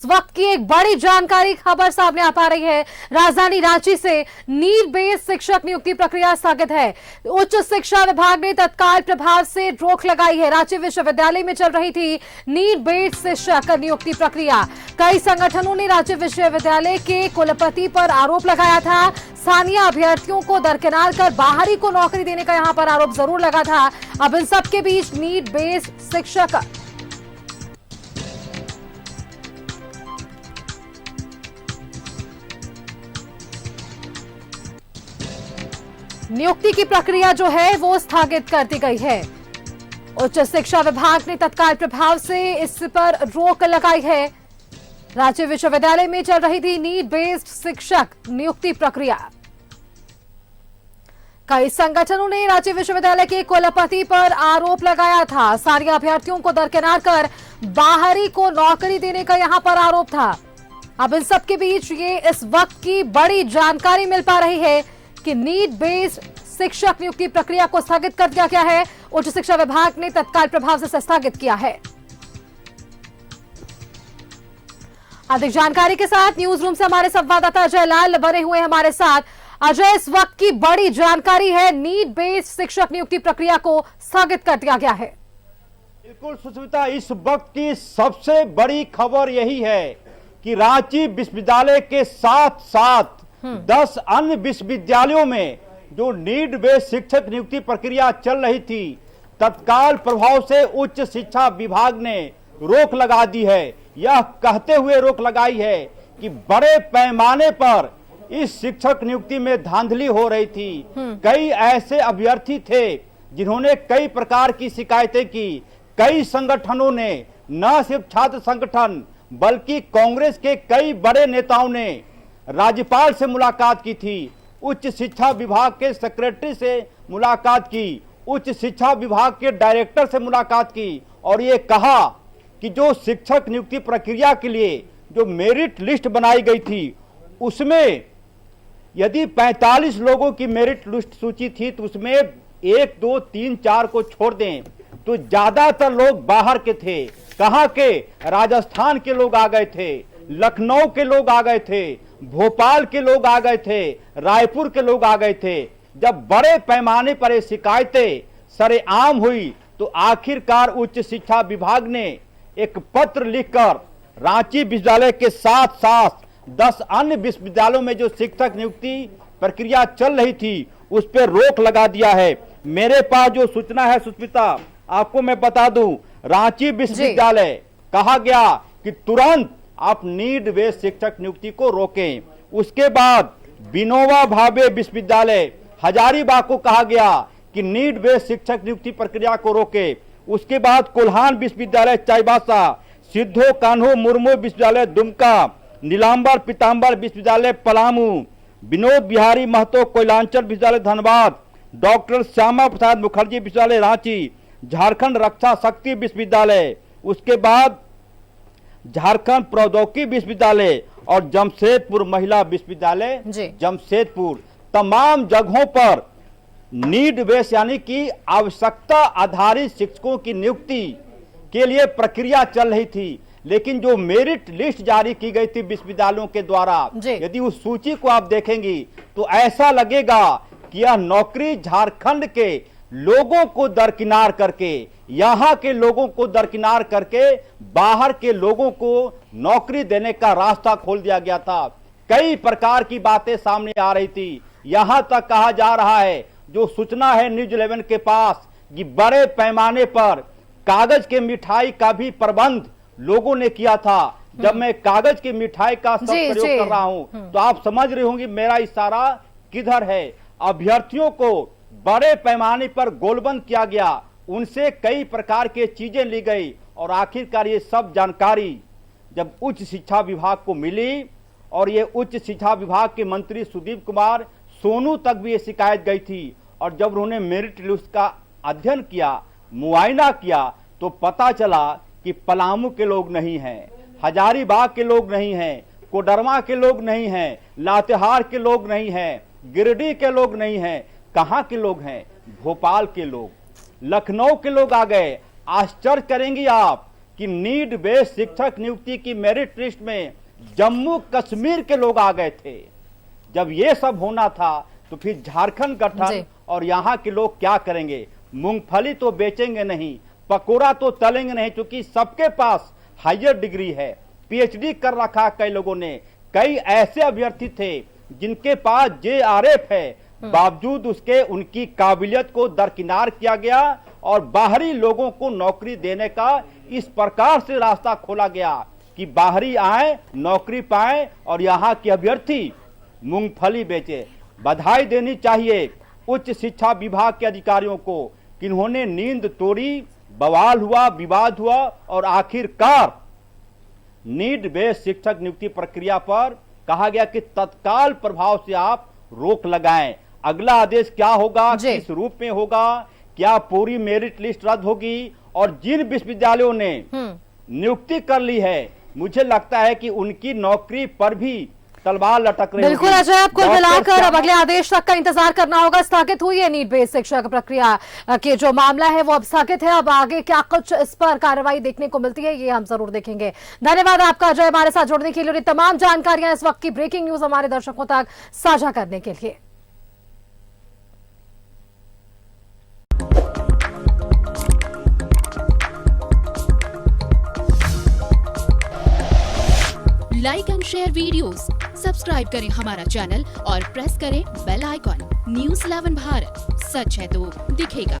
इस वक्त की एक बड़ी जानकारी खबर सामने आ पा रही है। राजधानी रांची से नीट बेस्ड शिक्षक नियुक्ति प्रक्रिया स्थगित है। उच्च शिक्षा विभाग ने तत्काल प्रभाव से रोक लगाई है। रांची विश्वविद्यालय में चल रही थी नीट बेस्ड शिक्षक नियुक्ति प्रक्रिया। कई संगठनों ने रांची विश्वविद्यालय के कुलपति पर आरोप लगाया था। स्थानीय अभ्यर्थियों को दरकिनार कर बाहरी को नौकरी देने का यहां पर आरोप जरूर लगा था। अब इन सबके बीच नीट बेस्ड शिक्षक नियुक्ति की प्रक्रिया जो है वो स्थगित कर दी गई है। उच्च शिक्षा विभाग ने तत्काल प्रभाव से इस पर रोक लगाई है। राज्य विश्वविद्यालय में चल रही थी नीट बेस्ड शिक्षक नियुक्ति प्रक्रिया। कई संगठनों ने राज्य विश्वविद्यालय के कुलपति पर आरोप लगाया था। स्थानीय अभ्यर्थियों को दरकिनार कर बाहरी को नौकरी देने का यहां पर आरोप था। अब इन सबके बीच ये इस वक्त की बड़ी जानकारी मिल पा रही है कि नीट बेस्ड शिक्षक नियुक्ति प्रक्रिया को स्थगित कर दिया गया है। उच्च शिक्षा विभाग ने तत्काल प्रभाव से स्थगित किया है। अधिक जानकारी के साथ न्यूज रूम से हमारे संवाददाता अजय लाल बने हुए हमारे साथ। अजय, इस वक्त की बड़ी जानकारी है, नीट बेस्ड शिक्षक नियुक्ति प्रक्रिया को स्थगित कर दिया गया है। बिल्कुल सुष्मिता, इस वक्त की सबसे बड़ी खबर यही है कि रांची विश्वविद्यालय के साथ साथ 10 अन्य विश्वविद्यालयों में जो नीट बेस्ड शिक्षक नियुक्ति प्रक्रिया चल रही थी, तत्काल प्रभाव से उच्च शिक्षा विभाग ने रोक लगा दी है। यह कहते हुए रोक लगाई है कि बड़े पैमाने पर इस शिक्षक नियुक्ति में धांधली हो रही थी। कई ऐसे अभ्यर्थी थे जिन्होंने कई प्रकार की शिकायतें की। कई संगठनों ने, न सिर्फ छात्र संगठन बल्कि कांग्रेस के कई बड़े नेताओं ने राज्यपाल से मुलाकात की थी, उच्च शिक्षा विभाग के सेक्रेटरी से मुलाकात की, उच्च शिक्षा विभाग के डायरेक्टर से मुलाकात की और ये कहा कि जो शिक्षक नियुक्ति प्रक्रिया के लिए जो मेरिट लिस्ट बनाई गई थी उसमें यदि 45 लोगों की मेरिट लिस्ट सूची थी तो उसमें 1, 2, 3, 4 को छोड़ दें तो ज्यादातर लोग बाहर के थे। कहां के? राजस्थान के लोग आ गए थे, लखनऊ के लोग आ गए थे, भोपाल के लोग आ गए थे, रायपुर के लोग आ गए थे। जब बड़े पैमाने पर ये शिकायतें सरेआम हुई तो आखिरकार उच्च शिक्षा विभाग ने एक पत्र लिखकर रांची विश्वविद्यालय के साथ साथ 10 अन्य विश्वविद्यालयों में जो शिक्षक नियुक्ति प्रक्रिया चल रही थी उस पर रोक लगा दिया है। मेरे पास जो सूचना है सुष्मिता, आपको मैं बता दूं, रांची विश्वविद्यालय कहा गया कि तुरंत आप नीट बेस्ड शिक्षक नियुक्ति को रोकें। उसके बाद विनोबा भावे विश्वविद्यालय हजारीबाग को कहा गया कि नीट बेस्ड शिक्षक नियुक्ति प्रक्रिया को रोके। उसके बाद कोल्हान विश्वविद्यालय चाईबासा, सिद्धो कान्हो मुर्मू विश्वविद्यालय दुमका, नीलांबर पीताम्बर विश्वविद्यालय पलामू, विनोद बिहारी महतो कोयलांचल विश्वविद्यालय धनबाद, डॉक्टर श्यामा प्रसाद मुखर्जी विश्वविद्यालय रांची, झारखंड रक्षा शक्ति विश्वविद्यालय, उसके बाद झारखंड प्रौद्योगिकी विश्वविद्यालय और जमशेदपुर महिला विश्वविद्यालय जमशेदपुर, तमाम जगहों पर नीट बेस्ड यानी कि आवश्यकता आधारित शिक्षकों की नियुक्ति के लिए प्रक्रिया चल रही थी। लेकिन जो मेरिट लिस्ट जारी की गई थी विश्वविद्यालयों के द्वारा, यदि उस सूची को आप देखेंगी तो ऐसा लगेगा कि यह नौकरी झारखंड के लोगों को दरकिनार करके, यहाँ के लोगों को दरकिनार करके बाहर के लोगों को नौकरी देने का रास्ता खोल दिया गया था। कई प्रकार की बातें सामने आ रही थी। यहाँ तक कहा जा रहा है, जो सूचना है न्यूज 11 के पास, कि बड़े पैमाने पर कागज के मिठाई का भी प्रबंध लोगों ने किया था। जब मैं कागज की मिठाई का सब प्रयोग कर रहा हूं तो आप समझ रहे होंगे मेरा इशारा किधर है। अभ्यर्थियों को बड़े पैमाने पर गोलबंद किया गया, उनसे कई प्रकार के चीजें ली गई और आखिरकार ये सब जानकारी जब उच्च शिक्षा विभाग को मिली और ये उच्च शिक्षा विभाग के मंत्री सुदीप कुमार सोनू तक भी ये शिकायत गई थी और जब उन्होंने मेरिट लिस्ट का अध्ययन किया, मुआयना किया तो पता चला कि पलामू के लोग नहीं हैं, हजारीबाग के लोग नहीं हैं, कोडरमा के लोग नहीं हैं, लातेहार के लोग नहीं हैं, गिरिडीह के लोग नहीं हैं। कहां के लोग हैं? भोपाल के लोग, लखनऊ के लोग आ गए। आश्चर्य करेंगी आप कि नीड बेस्ड शिक्षक नियुक्ति की मेरिट लिस्ट में जम्मू कश्मीर के लोग आ गए थे। जब ये सब होना था तो फिर झारखंड गठन और यहाँ के लोग क्या करेंगे? मूंगफली तो बेचेंगे नहीं, पकोड़ा तो तलेंगे नहीं, क्योंकि सबके पास हायर डिग्री है, पीएचडी कर रखा कई लोगों ने। कई ऐसे अभ्यर्थी थे जिनके पास जेआरएफ है, बावजूद उसके उनकी काबिलियत को दरकिनार किया गया और बाहरी लोगों को नौकरी देने का इस प्रकार से रास्ता खोला गया कि बाहरी आए, नौकरी पाएं और यहाँ के अभ्यर्थी मूंगफली बेचे। बधाई देनी चाहिए उच्च शिक्षा विभाग के अधिकारियों को कि इन्होंने नींद तोड़ी, बवाल हुआ, विवाद हुआ और आखिरकार नीड बेस्ड शिक्षक नियुक्ति प्रक्रिया पर कहा गया कि तत्काल प्रभाव से आप रोक लगाएं। अगला आदेश क्या होगा, किस रूप में होगा, क्या पूरी मेरिट लिस्ट रद्द होगी? और जिन विश्वविद्यालयों ने नियुक्ति कर ली है, मुझे लगता है कि उनकी नौकरी पर भी तलवार लटक रही है। बिल्कुल अजय, आप कुल मिलाकर अब अगले आदेश तक का इंतजार करना होगा। स्थगित हुई है नीट बेस्ड शिक्षक प्रक्रिया के जो मामला है वो अब स्थगित है। अब आगे क्या कुछ इस पर कार्रवाई देखने को मिलती है ये हम जरूर देखेंगे। धन्यवाद आपका अजय, हमारे साथ जुड़ने के लिए और तमाम जानकारियां, इस वक्त की ब्रेकिंग न्यूज हमारे दर्शकों तक साझा करने के लिए। Like and share videos, subscribe करें हमारा चैनल और प्रेस करें बेल आइकॉन। न्यूज़ 11 भारत, सच है तो दिखेगा।